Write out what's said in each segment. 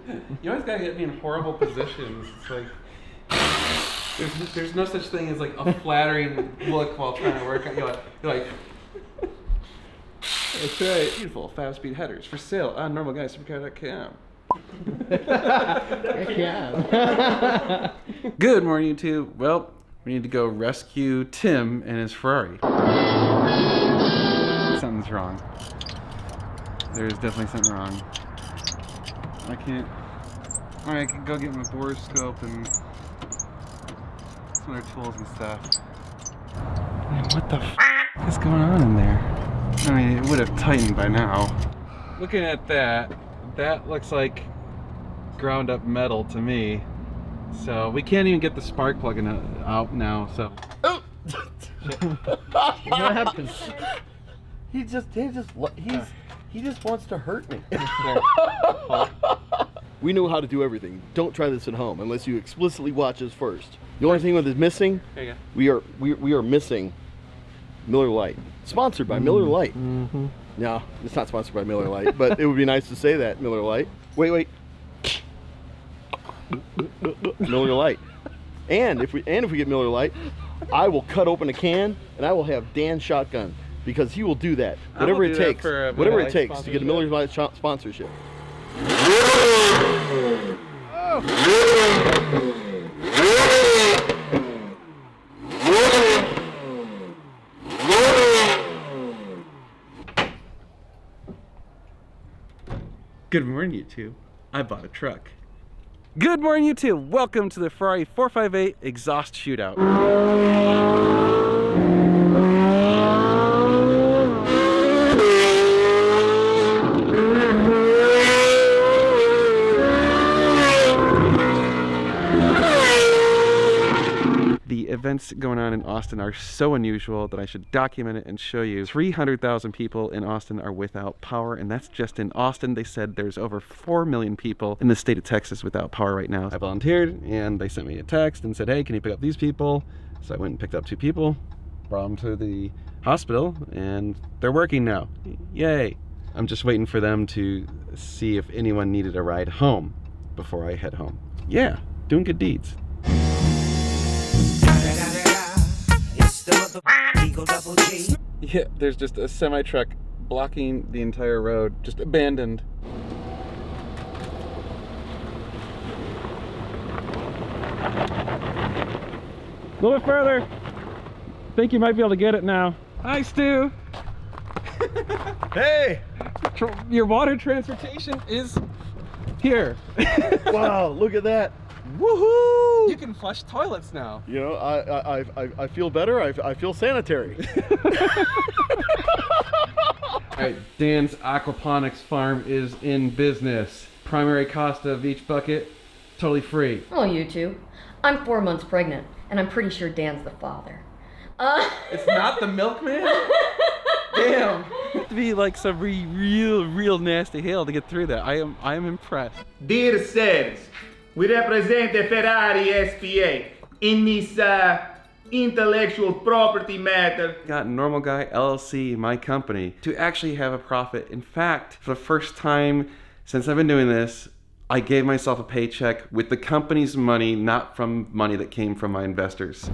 You always gotta get me in horrible positions. It's like there's no such thing as like a flattering look while trying to work out. You're like that's right. Beautiful 5-speed headers for sale on normalguysupercar.com. Yeah. Good morning, YouTube. Well, we need to go rescue Tim and his Ferrari. Something's wrong. There's definitely something wrong. I can't. Alright, I can go get my borescope and some other tools and stuff. Man, what the f is going on in there? I mean, it would have tightened by now. Looking at that, that looks like ground up metal to me. So we can't even get the spark plug out now. So. Oh. What happens? He just wants to hurt me. We know how to do everything. Don't try this at home unless you explicitly watch us first. The only thing that is missing, we are missing Miller Lite. Sponsored by Miller Lite. Mm-hmm. No, it's not sponsored by Miller Lite, but it would be nice to say that, Miller Lite. Wait. Miller Lite. And if we get Miller Lite, I will cut open a can and I will have Dan shotgun because he will do that. Whatever it takes to get a Miller Lite sponsorship. Good morning, YouTube. I bought a truck. Good morning, YouTube. Welcome to the Ferrari 458 exhaust shootout. The events going on in Austin are so unusual that I should document it and show you. 300,000 people in Austin are without power, and that's just in Austin. They said there's over 4 million people in the state of Texas without power right now. I volunteered, and they sent me a text and said, hey, can you pick up these people? So I went and picked up 2 people, brought them to the hospital, and they're working now. Yay. I'm just waiting for them to see if anyone needed a ride home before I head home. Yeah, doing good deeds. Yeah, there's just a semi-truck blocking the entire road, just abandoned. A little bit further. Think you might be able to get it now. Hi, Stu. Hey! Your water transportation is here. Wow, look at that. Woohoo! You can flush toilets now. You know, I feel better. I feel sanitary. Alright, Dan's aquaponics farm is in business. Primary cost of each bucket, totally free. Oh, you two. I'm 4 months pregnant, and I'm pretty sure Dan's the father. It's not the milkman? Damn. You have to be like some real nasty hail to get through that. I am impressed. Dear sirs, we represent the Ferrari SPA in this intellectual property matter. Got Normal Guy LLC, my company, to actually have a profit. In fact, for the first time since I've been doing this, I gave myself a paycheck with the company's money, not from money that came from my investors.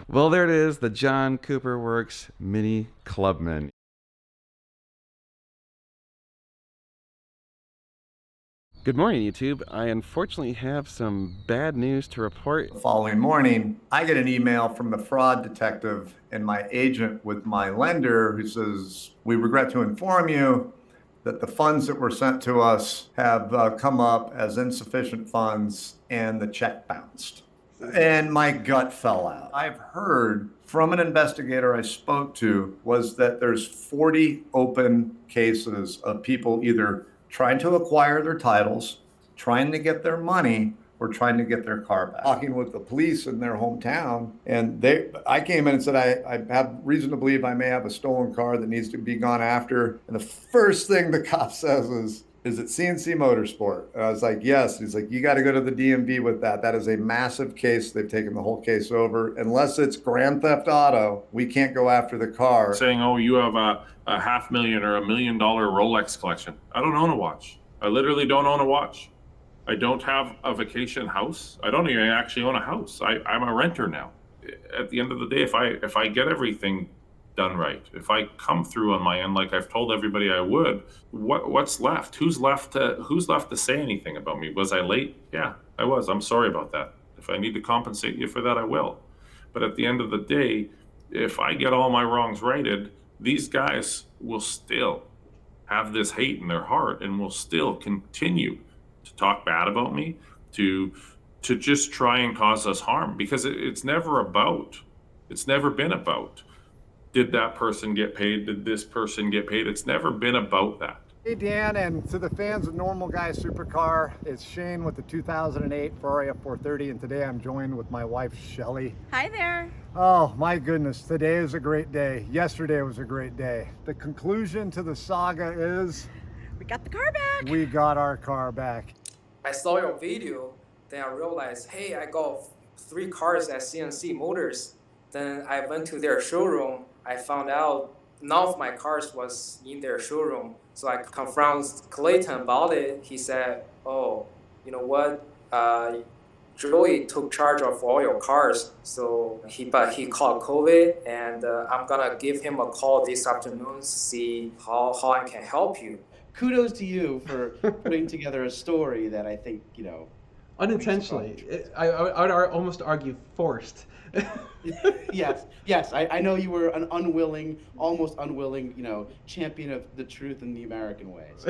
Well, there it is, the John Cooper Works Mini Clubman. Good morning, YouTube. I unfortunately have some bad news to report. The following morning, I get an email from the fraud detective and my agent with my lender who says, we regret to inform you that the funds that were sent to us have come up as insufficient funds and the check bounced. And my gut fell out. I've heard from an investigator I spoke to was that there's 40 open cases of people either trying to acquire their titles, trying to get their money, or trying to get their car back. Talking with the police in their hometown, and I came in and said, I have reason to believe I may have a stolen car that needs to be gone after. And the first thing the cop says is, is it CNC Motorsport? And I was like, yes. He's like, you got to go to the DMV with that. That is a massive case. They've taken the whole case over. Unless it's Grand Theft Auto, we can't go after the car. Saying, oh, you have a $500,000 or $1 million Rolex collection. I don't own a watch. I literally don't own a watch. I don't have a vacation house. I don't even actually own a house. I'm a renter now. At the end of the day, if I get everything done right, if I come through on my end like I've told everybody I would, what's left? Who's left to say anything about me? Was I late? Yeah, I was. I'm sorry about that. If I need to compensate you for that, I will. But at the end of the day, if I get all my wrongs righted, these guys will still have this hate in their heart and will still continue to talk bad about me, to just try and cause us harm, because it's never been about, did that person get paid? Did this person get paid? It's never been about that. Hey Dan, and to the fans of Normal Guy Supercar, it's Shane with the 2008 Ferrari F430, and today I'm joined with my wife, Shelly. Hi there. Oh my goodness, today is a great day. Yesterday was a great day. The conclusion to the saga is... we got the car back. We got our car back. I saw your video, then I realized, hey, I got 3 cars at CNC Motors. Then I went to their showroom. I found out none of my cars was in their showroom. So I confronted Clayton about it. He said, oh, you know what? Joey took charge of all your cars. So he caught COVID, and I'm gonna give him a call this afternoon to see how I can help you. Kudos to you for putting together a story that I think, Unintentionally. I would almost argue forced. Yes. I know you were an almost unwilling, champion of the truth in the American ways.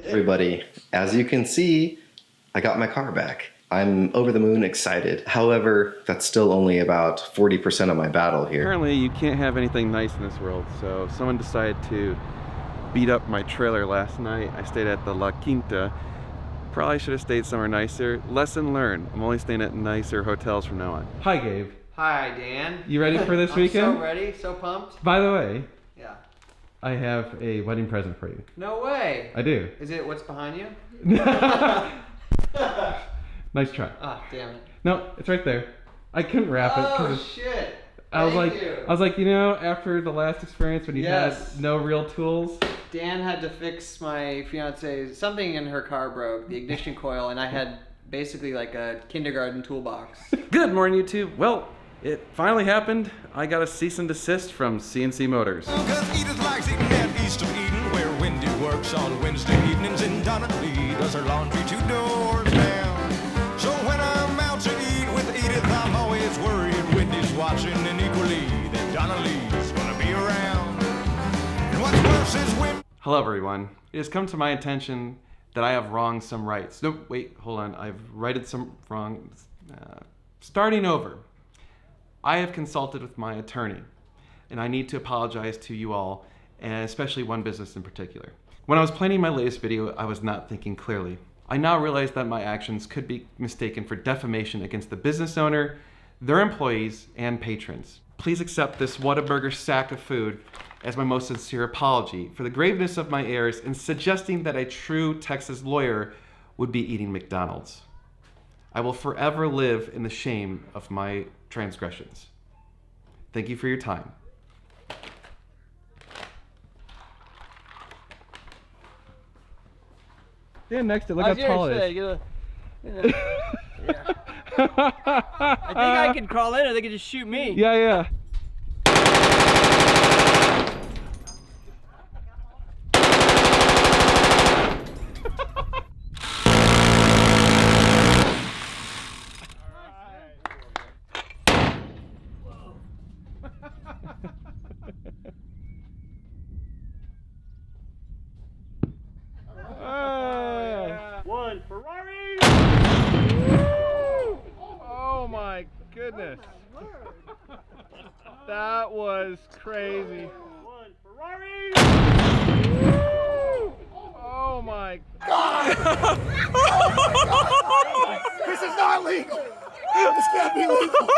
Everybody, as you can see, I got my car back. I'm over the moon excited. However, that's still only about 40% of my battle here. Apparently you can't have anything nice in this world, so someone decided to beat up my trailer last night. I stayed at the La Quinta. Probably should have stayed somewhere nicer. Lesson learned. I'm only staying at nicer hotels from now on. Hi, Gabe. Hi, Dan. You ready for this weekend? I'm so ready, so pumped. By the way, yeah, I have a wedding present for you. No way. I do. Is it what's behind you? Nice try. Ah, damn it. No, it's right there. I couldn't wrap it. Oh, shit. I was like, after the last experience when you had no real tools. Dan had to fix my fiance's, something in her car broke, the ignition coil, and I had basically like a kindergarten toolbox. Good morning, YouTube. Well, it finally happened. I got a cease and desist from CNC Motors. Cause Edith likes eating at East of Eden, where Wendy works on Wednesday evenings, and Donnelly does her laundry 2 doors down. So when I'm out to eat with Edith, I'm always worried Wendy's watching, and equally that Donnelly's gonna be around. And what's worse is when... Hello, everyone. It has come to my attention that I have wronged some rights. No, wait, hold on. I've righted some wrongs. Starting over. I have consulted with my attorney, and I need to apologize to you all, and especially one business in particular. When I was planning my latest video, I was not thinking clearly. I now realize that my actions could be mistaken for defamation against the business owner, their employees, and patrons. Please accept this Whataburger sack of food as my most sincere apology for the graveness of my errors in suggesting that a true Texas lawyer would be eating McDonald's. I will forever live in the shame of my transgressions. Thank you for your time. Stand next to it. Look how tall it is. I think I can crawl in or they can just shoot me. Yeah. One Ferrari! Oh my goodness. That was crazy. One Ferrari! Oh my God! This is not legal! This can't be legal!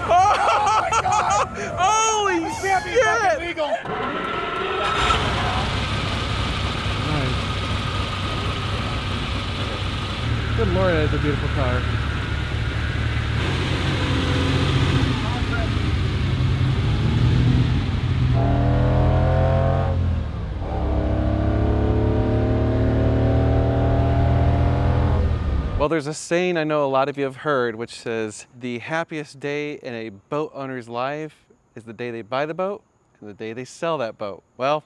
Oh my God! Holy this can't be shit! fucking legal! Good Lord, that is a beautiful car. Well, there's a saying I know a lot of you have heard, which says, the happiest day in a boat owner's life is the day they buy the boat and the day they sell that boat. Well,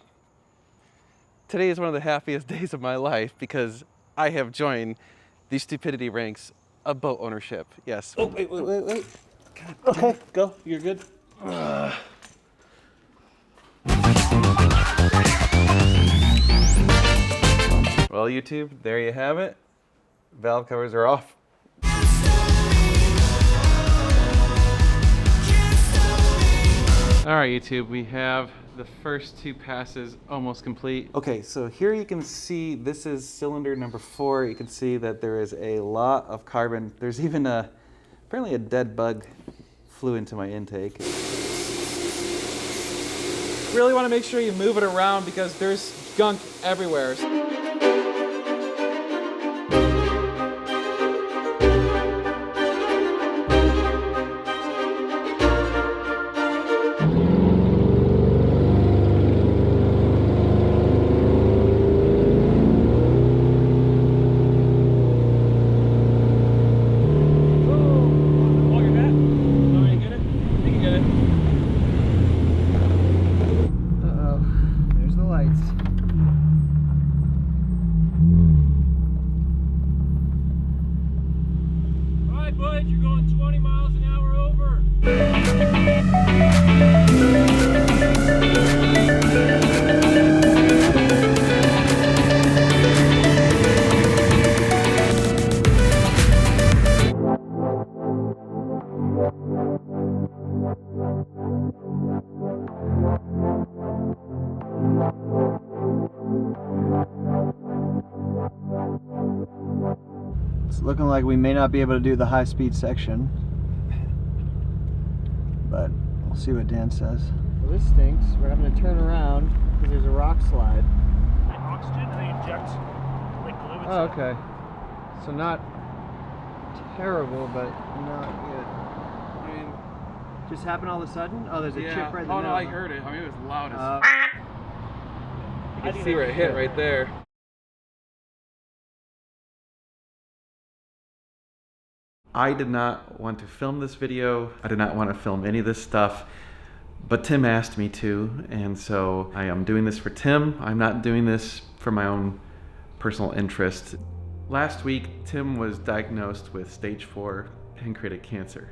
today is one of the happiest days of my life because I have joined the stupidity ranks of boat ownership. Yes. Oh, wait. God. Okay, go. You're good. Well, YouTube, there you have it. Valve covers are off. All right, YouTube, we have the first 2 passes almost complete. Okay, so here you can see this is cylinder number 4. You can see that there is a lot of carbon. There's even apparently a dead bug flew into my intake. Really want to make sure you move it around because there's gunk everywhere. You're going 20 miles an hour over. It's looking like we may not be able to do the high-speed section, but we'll see what Dan says. Well, this stinks. We're having to turn around because there's a rock slide. Oxygen, and they inject like glue. Oh, okay. So not terrible, but not good. I mean, just happened all of a sudden? Oh, there's a chip right in the middle. Oh no, I heard it. I mean, it was loud as you can I see where it hit right there. I did not want to film this video. I did not want to film any of this stuff, but Tim asked me to, and so I am doing this for Tim. I'm not doing this for my own personal interest. Last week, Tim was diagnosed with stage 4 pancreatic cancer.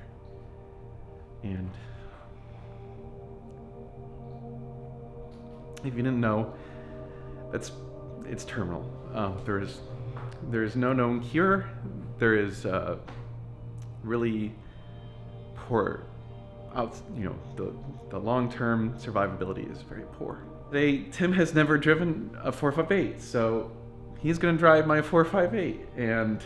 And if you didn't know, it's terminal. There is no known cure. There is really poor, the long-term survivability is very poor. Tim has never driven a 458, so he's gonna drive my 458. And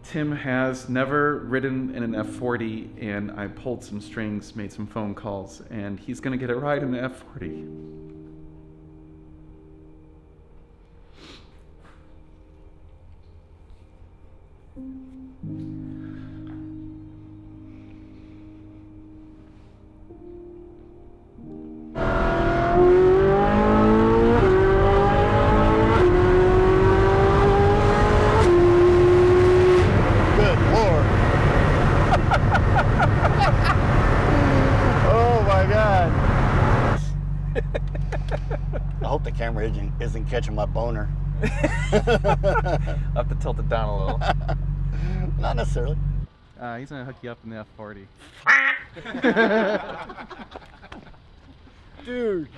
Tim has never ridden in an F40, and I pulled some strings, made some phone calls, and he's gonna get a ride in the F40. I hope the camera isn't catching my boner. I'll have to tilt it down a little. Not necessarily. He's gonna hook you up in the F40. Dude.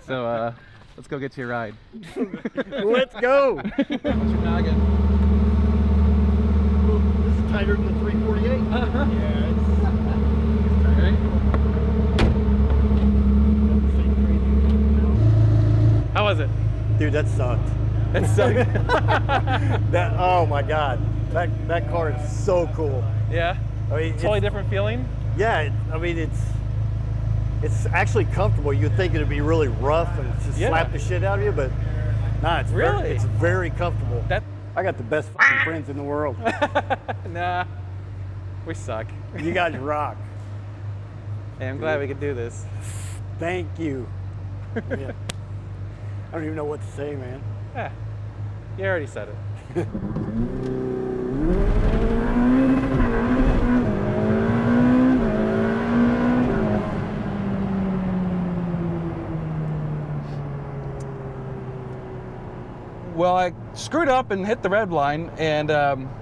So let's go get you a ride. Let's go. What's your noggin? This is tighter than the 348. Yeah. How was it? Dude, that sucked. That sucked. Oh my god, that car is so cool. Yeah. I mean, totally different feeling. Yeah, I mean it's actually comfortable. You'd think it'd be really rough and just slap the shit out of you, but nah, it's very comfortable. I got the best fucking friends in the world. Nah, we suck. You guys rock. Hey, I'm glad we could do this. Thank you. Yeah. I don't even know what to say, man. Yeah, you already said it. Well, I screwed up and hit the red line and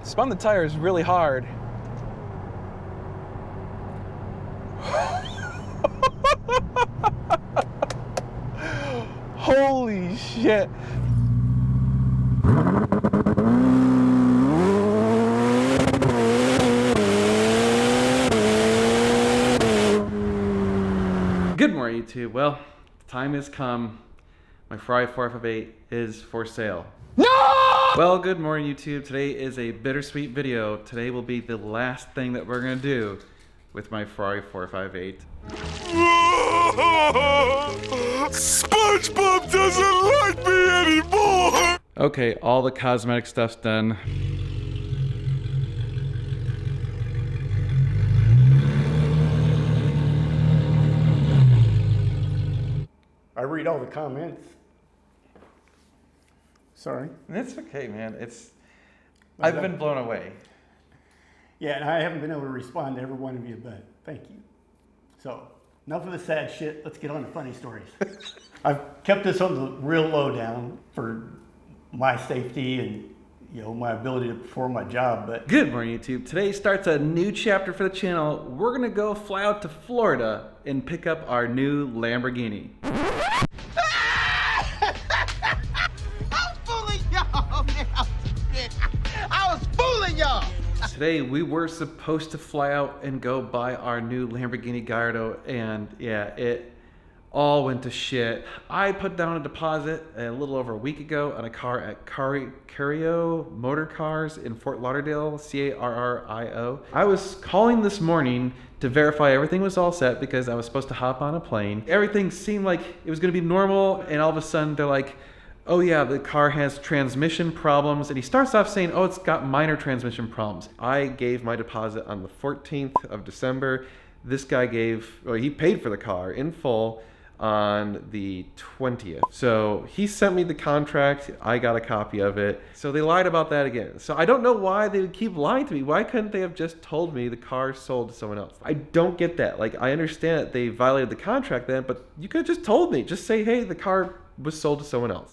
spun the tires really hard. Holy shit. Good morning, YouTube. Well, the time has come. My Ferrari 458 is for sale. No! Well, good morning, YouTube. Today is a bittersweet video. Today will be the last thing that we're gonna do with my Ferrari 458. SpongeBob doesn't like me anymore! Okay, all the cosmetic stuff's done. I read all the comments. Sorry. It's okay, man. I've been blown away. Yeah, and I haven't been able to respond to every one of you, but thank you. So, enough of the sad shit. Let's get on to funny stories. I've kept this on the real low down for my safety and my ability to perform my job. But good morning, YouTube. Today starts a new chapter for the channel. We're gonna go fly out to Florida and pick up our new Lamborghini. Today we were supposed to fly out and go buy our new Lamborghini Gallardo, and yeah, it all went to shit. I put down a deposit a little over a week ago on a car at Carrio Motor Cars in Fort Lauderdale, C-A-R-R-I-O. I was calling this morning to verify everything was all set because I was supposed to hop on a plane. Everything seemed like it was gonna be normal, and all of a sudden they're like, oh yeah, the car has transmission problems. And he starts off saying, oh, it's got minor transmission problems. I gave my deposit on the 14th of December. This guy he paid for the car in full on the 20th. So he sent me the contract. I got a copy of it. So they lied about that again. So I don't know why they would keep lying to me. Why couldn't they have just told me the car sold to someone else? I don't get that. Like, I understand that they violated the contract then, but you could have just told me. Just say, hey, the car was sold to someone else.